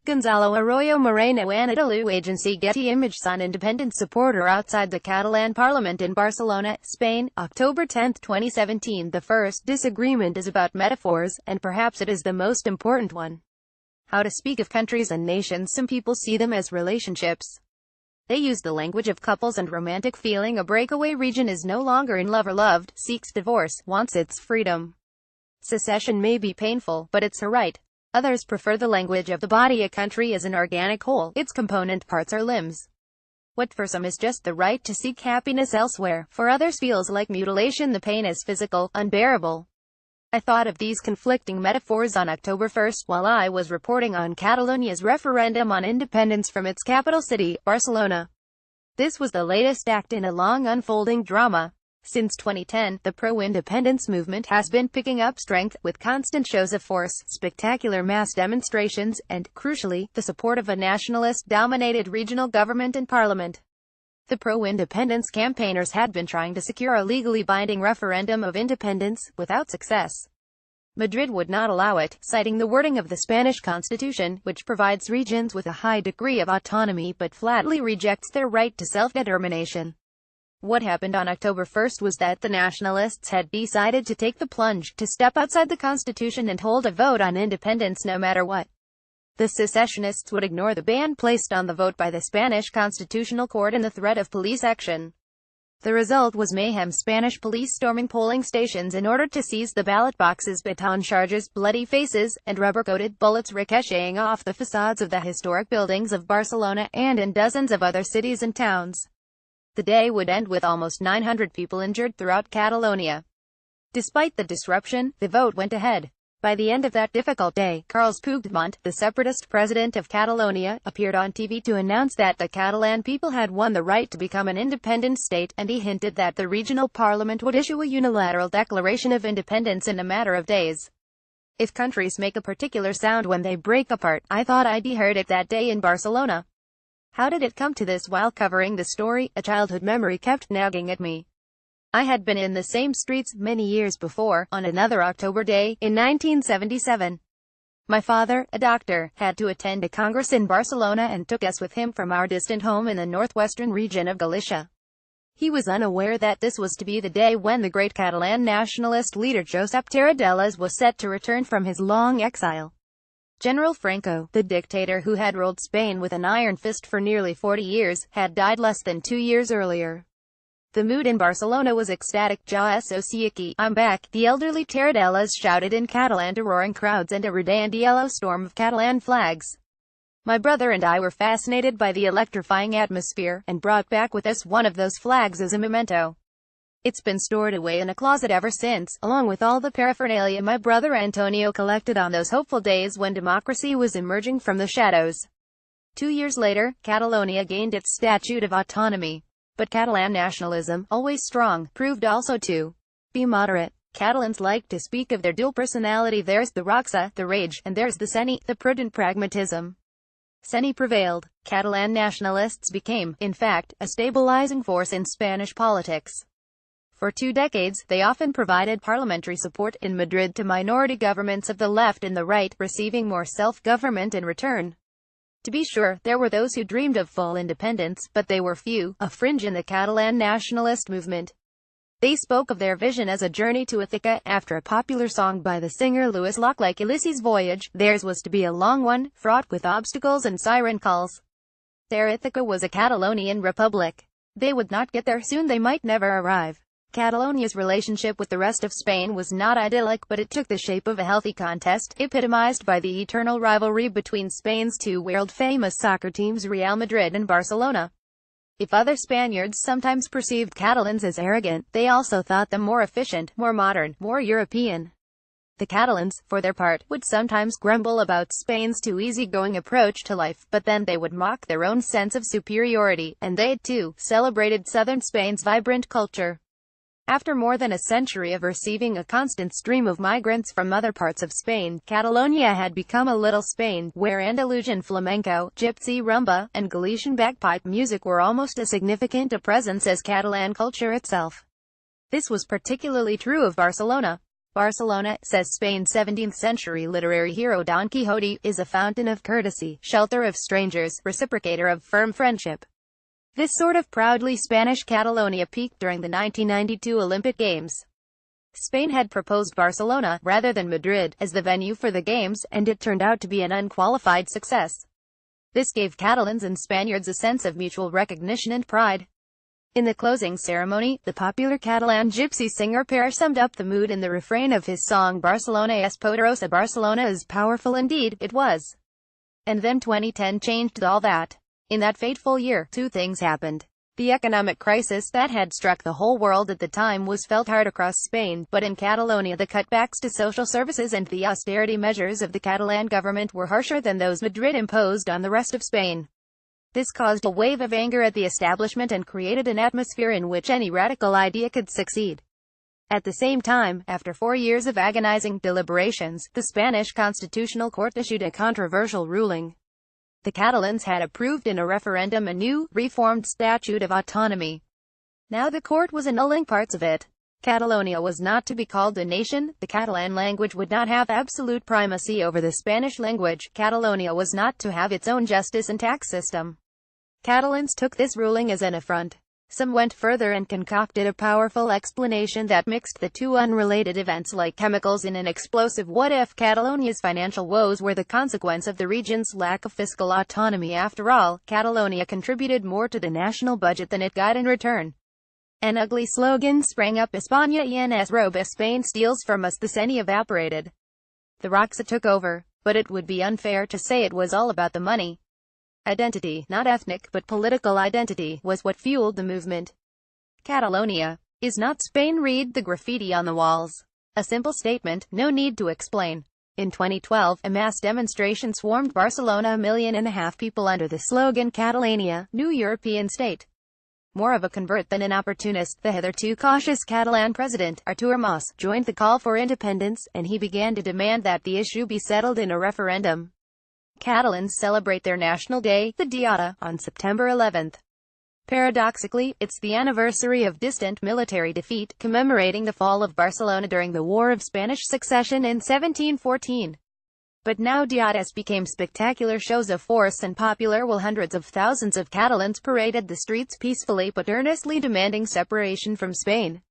Gonzalo Arroyo Moreno, Anadolu Agency. Getty Images. An independent supporter outside the Catalan parliament in Barcelona, Spain, October 10, 2017. The first disagreement is about metaphors, and perhaps it is the most important one. How to speak of countries and nations. Some people see them as relationships. They use the language of couples and romantic feeling. A breakaway region is no longer in love or loved, seeks divorce, wants its freedom. Secession may be painful, but it's a right. Others prefer the language of the body. A country is an organic whole, its component parts are limbs. What for some is just the right to seek happiness elsewhere, for others feels like mutilation. The pain is physical, unbearable. I thought of these conflicting metaphors on October 1st, while I was reporting on Catalonia's referendum on independence from its capital city, Barcelona. This was the latest act in a long unfolding drama. Since 2010, the pro-independence movement has been picking up strength, with constant shows of force, spectacular mass demonstrations, and, crucially, the support of a nationalist-dominated regional government and parliament. The pro-independence campaigners had been trying to secure a legally binding referendum of independence, without success. Madrid would not allow it, citing the wording of the Spanish constitution, which provides regions with a high degree of autonomy but flatly rejects their right to self-determination. What happened on October 1st was that the nationalists had decided to take the plunge, to step outside the constitution and hold a vote on independence no matter what. The secessionists would ignore the ban placed on the vote by the Spanish Constitutional Court and the threat of police action. The result was mayhem. Spanish police storming polling stations in order to seize the ballot boxes, baton charges, bloody faces, and rubber-coated bullets ricocheting off the facades of the historic buildings of Barcelona, and in dozens of other cities and towns. The day would end with almost 900 people injured throughout Catalonia. Despite the disruption, the vote went ahead. By the end of that difficult day, Carles Puigdemont, the separatist president of Catalonia, appeared on TV to announce that the Catalan people had won the right to become an independent state, and he hinted that the regional parliament would issue a unilateral declaration of independence in a matter of days. If countries make a particular sound when they break apart, I thought I'd heard it that day in Barcelona. How did it come to this? While covering the story, a childhood memory kept nagging at me. I had been in the same streets many years before, on another October day, in 1977. My father, a doctor, had to attend a congress in Barcelona and took us with him from our distant home in the northwestern region of Galicia. He was unaware that this was to be the day when the great Catalan nationalist leader Josep Tarradellas was set to return from his long exile. General Franco, the dictator who had ruled Spain with an iron fist for nearly 40 years, had died less than 2 years earlier. The mood in Barcelona was ecstatic. Ja soy aquí, I'm back, the elderly Tarradellas shouted in Catalan to roaring crowds and a red and yellow storm of Catalan flags. My brother and I were fascinated by the electrifying atmosphere, and brought back with us one of those flags as a memento. It's been stored away in a closet ever since, along with all the paraphernalia my brother Antonio collected on those hopeful days when democracy was emerging from the shadows. 2 years later, Catalonia gained its statute of autonomy. But Catalan nationalism, always strong, proved also to be moderate. Catalans like to speak of their dual personality. There's the Roxa, the rage, and there's the Seny, the prudent pragmatism. Seny prevailed. Catalan nationalists became, in fact, a stabilizing force in Spanish politics. For 2 decades, they often provided parliamentary support in Madrid to minority governments of the left and the right, receiving more self-government in return. To be sure, there were those who dreamed of full independence, but they were few, a fringe in the Catalan nationalist movement. They spoke of their vision as a journey to Ithaca. After a popular song by the singer Louis Locke like Ulysses' voyage, theirs was to be a long one, fraught with obstacles and siren calls. Their Ithaca was a Catalonian republic. They would not get there soon, they might never arrive. Catalonia's relationship with the rest of Spain was not idyllic, but it took the shape of a healthy contest, epitomized by the eternal rivalry between Spain's 2 world-famous soccer teams, Real Madrid and Barcelona. If other Spaniards sometimes perceived Catalans as arrogant, they also thought them more efficient, more modern, more European. The Catalans, for their part, would sometimes grumble about Spain's too easygoing approach to life, but then they would mock their own sense of superiority, and they, too, celebrated southern Spain's vibrant culture. After more than a century of receiving a constant stream of migrants from other parts of Spain, Catalonia had become a little Spain, where Andalusian flamenco, gypsy rumba, and Galician bagpipe music were almost as significant a presence as Catalan culture itself. This was particularly true of Barcelona. Barcelona, says Spain's 17th-century literary hero Don Quixote, is a fountain of courtesy, shelter of strangers, reciprocator of firm friendship. This sort of proudly Spanish Catalonia peaked during the 1992 Olympic Games. Spain had proposed Barcelona, rather than Madrid, as the venue for the Games, and it turned out to be an unqualified success. This gave Catalans and Spaniards a sense of mutual recognition and pride. In the closing ceremony, the popular Catalan gypsy singer Pere summed up the mood in the refrain of his song Barcelona es poderosa. Barcelona is powerful indeed, it was. And then 2010 changed all that. In that fateful year, two things happened. The economic crisis that had struck the whole world at the time was felt hard across Spain, but in Catalonia the cutbacks to social services and the austerity measures of the Catalan government were harsher than those Madrid imposed on the rest of Spain. This caused a wave of anger at the establishment and created an atmosphere in which any radical idea could succeed. At the same time, after 4 years of agonizing deliberations, the Spanish Constitutional Court issued a controversial ruling. The Catalans had approved in a referendum a new, reformed Statute of Autonomy. Now the court was annulling parts of it. Catalonia was not to be called a nation, the Catalan language would not have absolute primacy over the Spanish language, Catalonia was not to have its own justice and tax system. Catalans took this ruling as an affront. Some went further and concocted a powerful explanation that mixed the two unrelated events like chemicals in an explosive what-if. Catalonia's financial woes were the consequence of the region's lack of fiscal autonomy. After all, Catalonia contributed more to the national budget than it got in return. An ugly slogan sprang up: España nos roba, Spain steals from us. The Ceni evaporated. The Roxa took over, but it would be unfair to say it was all about the money. Identity, not ethnic but political identity, was what fueled the movement. Catalonia is not Spain. Read the graffiti on the walls. A simple statement, no need to explain. In 2012, a mass demonstration swarmed Barcelona, 1.5 million people under the slogan Catalunya, New European State. More of a convert than an opportunist, the hitherto cautious Catalan president, Artur Mas, joined the call for independence, and he began to demand that the issue be settled in a referendum. Catalans celebrate their national day, the Diada, on September 11th. Paradoxically, it's the anniversary of distant military defeat, commemorating the fall of Barcelona during the War of Spanish Succession in 1714. But now Diadas became spectacular shows of force and popular while hundreds of thousands of Catalans paraded the streets peacefully but earnestly demanding separation from Spain.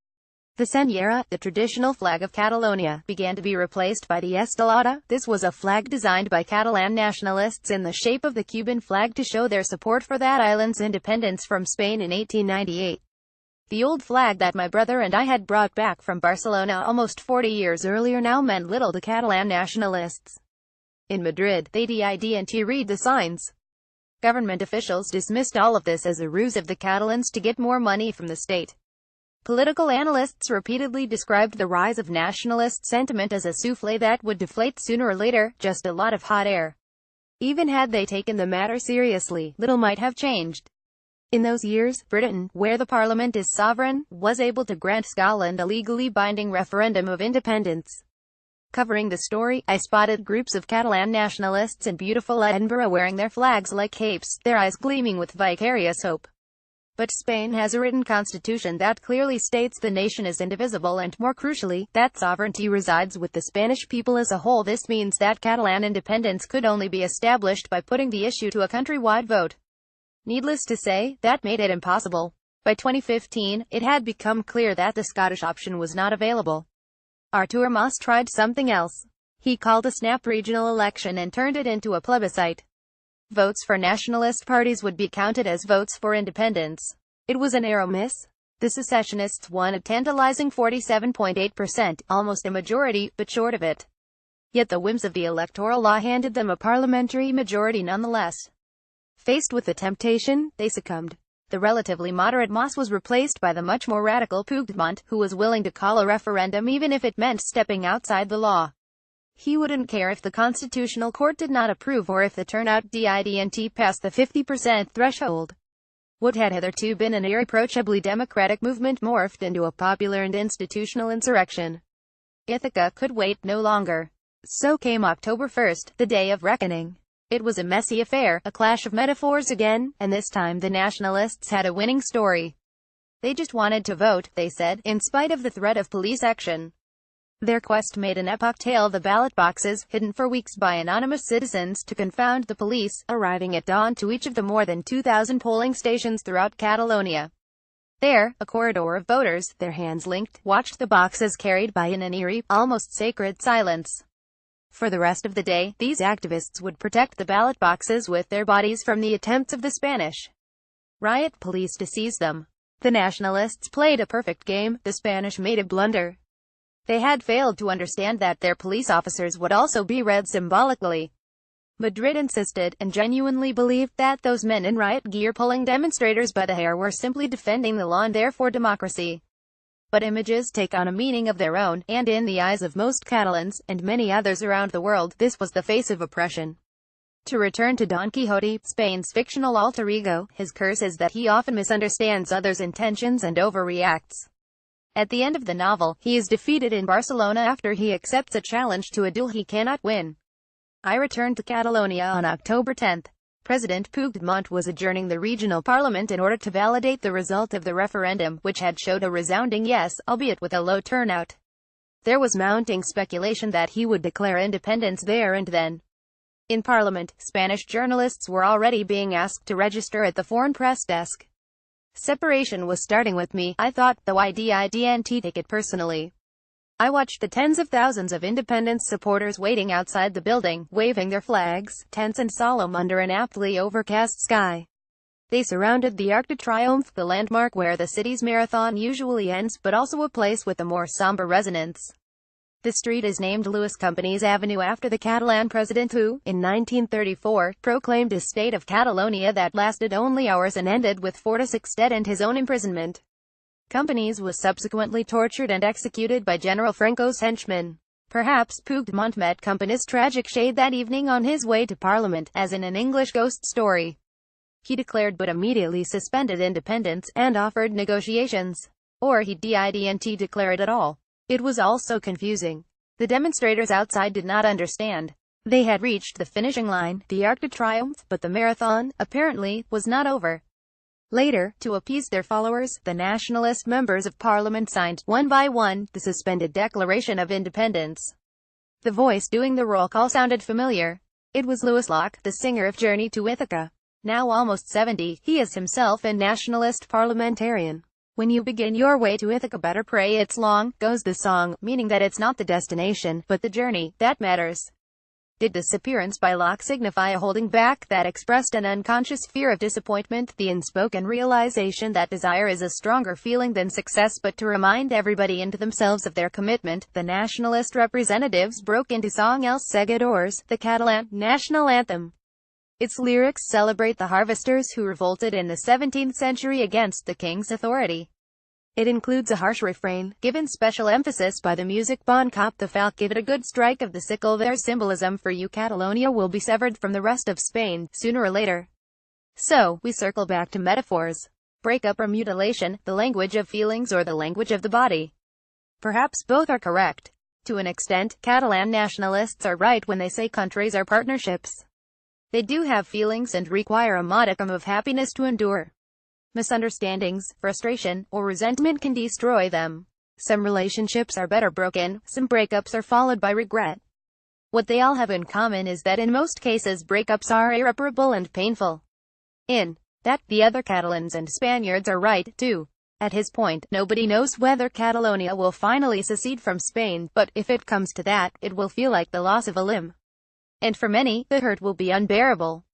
The Senyera, the traditional flag of Catalonia, began to be replaced by the Estelada. This was a flag designed by Catalan nationalists in the shape of the Cuban flag to show their support for that island's independence from Spain in 1898. The old flag that my brother and I had brought back from Barcelona almost 40 years earlier now meant little to Catalan nationalists. In Madrid, they didn't read the signs. Government officials dismissed all of this as a ruse of the Catalans to get more money from the state. Political analysts repeatedly described the rise of nationalist sentiment as a souffle that would deflate sooner or later, just a lot of hot air. Even had they taken the matter seriously, little might have changed. In those years, Britain, where the parliament is sovereign, was able to grant Scotland a legally binding referendum of independence. Covering the story, I spotted groups of Catalan nationalists in beautiful Edinburgh wearing their flags like capes, their eyes gleaming with vicarious hope. But Spain has a written constitution that clearly states the nation is indivisible and, more crucially, that sovereignty resides with the Spanish people as a whole. This means that Catalan independence could only be established by putting the issue to a countrywide vote. Needless to say, that made it impossible. By 2015, it had become clear that the Scottish option was not available. Artur Mas tried something else. He called a snap regional election and turned it into a plebiscite. Votes for nationalist parties would be counted as votes for independence. It was a narrow miss. The secessionists won a tantalizing 47.8%, almost a majority, but short of it. Yet the whims of the electoral law handed them a parliamentary majority nonetheless. Faced with the temptation, they succumbed. The relatively moderate Mas was replaced by the much more radical Puigdemont, who was willing to call a referendum even if it meant stepping outside the law. He wouldn't care if the Constitutional Court did not approve or if the turnout didn't pass the 50% threshold. What had hitherto been an irreproachably democratic movement morphed into a popular and institutional insurrection. Ithaca could wait no longer. So came October 1st, the day of reckoning. It was a messy affair, a clash of metaphors again, and this time the nationalists had a winning story. They just wanted to vote, they said, in spite of the threat of police action. Their quest made an epoch tale: the ballot boxes, hidden for weeks by anonymous citizens to confound the police, arriving at dawn to each of the more than 2,000 polling stations throughout Catalonia. There, a corridor of voters, their hands linked, watched the boxes carried by in an eerie, almost sacred silence. For the rest of the day, these activists would protect the ballot boxes with their bodies from the attempts of the Spanish riot police to seize them. The nationalists played a perfect game, the Spanish made a blunder. They had failed to understand that their police officers would also be read symbolically. Madrid insisted, and genuinely believed, that those men in riot gear pulling demonstrators by the hair were simply defending the law and therefore democracy. But images take on a meaning of their own, and in the eyes of most Catalans, and many others around the world, this was the face of oppression. To return to Don Quixote, Spain's fictional alter ego, his curse is that he often misunderstands others' intentions and overreacts. At the end of the novel, he is defeated in Barcelona after he accepts a challenge to a duel he cannot win. I returned to Catalonia on October 10. President Puigdemont was adjourning the regional parliament in order to validate the result of the referendum, which had showed a resounding yes, albeit with a low turnout. There was mounting speculation that he would declare independence there and then. In Parliament, Spanish journalists were already being asked to register at the foreign press desk. Separation was starting with me, I thought, though I didn't take it personally. I watched the tens of thousands of independence supporters waiting outside the building, waving their flags, tense and solemn under an aptly overcast sky. They surrounded the Arc de Triomphe, the landmark where the city's marathon usually ends, but also a place with a more somber resonance. The street is named Louis Companys Avenue after the Catalan president who, in 1934, proclaimed a state of Catalonia that lasted only hours and ended with 4 to 6 dead and his own imprisonment. Companys was subsequently tortured and executed by General Franco's henchmen. Perhaps Puigdemont met Companys' tragic shade that evening on his way to Parliament, as in an English ghost story. He declared but immediately suspended independence, and offered negotiations. Or he didn't declare it at all. It was all so confusing. The demonstrators outside did not understand. They had reached the finishing line, the Arc de Triomphe, but the marathon, apparently, was not over. Later, to appease their followers, the nationalist members of parliament signed, one by one, the suspended Declaration of Independence. The voice doing the roll call sounded familiar. It was Louis Locke, the singer of Journey to Ithaca. Now almost 70, he is himself a nationalist parliamentarian. When you begin your way to Ithaca, better pray it's long, goes the song, meaning that it's not the destination, but the journey, that matters. Did this appearance by Locke signify a holding back that expressed an unconscious fear of disappointment, the unspoken realization that desire is a stronger feeling than success? But to remind everybody and themselves of their commitment, the nationalist representatives broke into song Els Segadors, the Catalan national anthem. Its lyrics celebrate the harvesters who revolted in the 17th century against the king's authority. It includes a harsh refrain, given special emphasis by the music Bon Cop the Falk. Give it a good strike of the sickle. Their symbolism for you. Catalonia will be severed from the rest of Spain, sooner or later. So, we circle back to metaphors. Breakup or mutilation, the language of feelings or the language of the body. Perhaps both are correct. To an extent, Catalan nationalists are right when they say countries are partnerships. They do have feelings and require a modicum of happiness to endure. Misunderstandings, frustration, or resentment can destroy them. Some relationships are better broken, some breakups are followed by regret. What they all have in common is that in most cases breakups are irreparable and painful. In that, the other Catalans and Spaniards are right, too. At his point, nobody knows whether Catalonia will finally secede from Spain, but if it comes to that, it will feel like the loss of a limb. And for many, the hurt will be unbearable.